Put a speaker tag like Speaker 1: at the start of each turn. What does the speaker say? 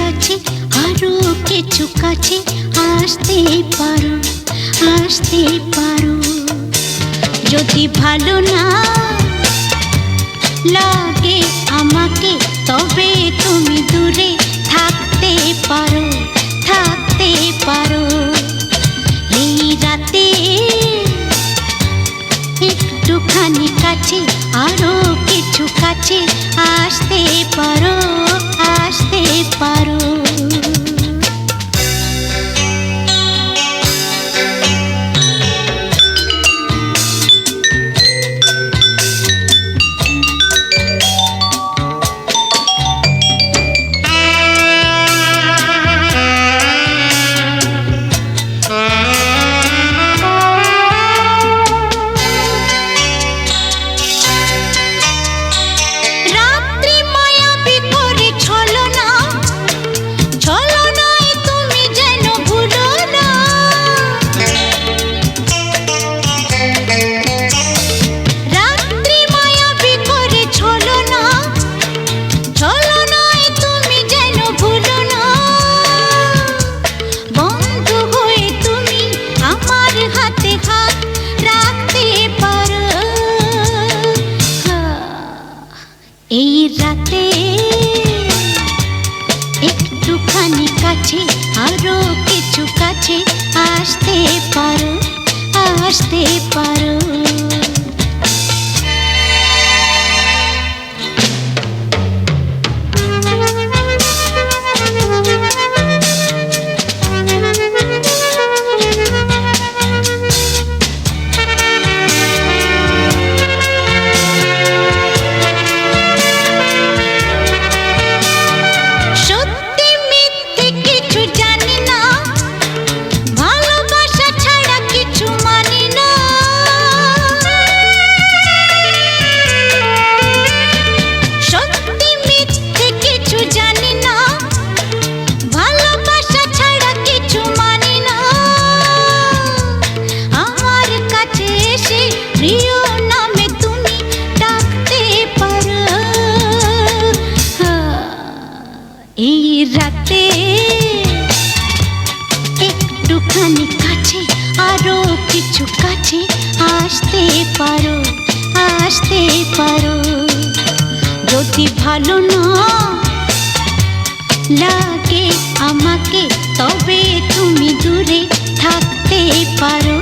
Speaker 1: কাছে আরো কিছু কাছে আসতে পারো যদি ভালো না লাগে আমাকে তবে তুমি দূরে থাকতে পারো এই রাতে একটুখানি কাছে আরো কিছু কাছে আসতে পারো এই রাতে একটুখানি কাছে আরো কিছু কাছে আসতে পারো এই রাতে একটুখানি কাছে আরো কিছু কাছে আসতে পারো যদি ভালো না লাগে আমাকে তবে তুমি দূরে থাকতে পারো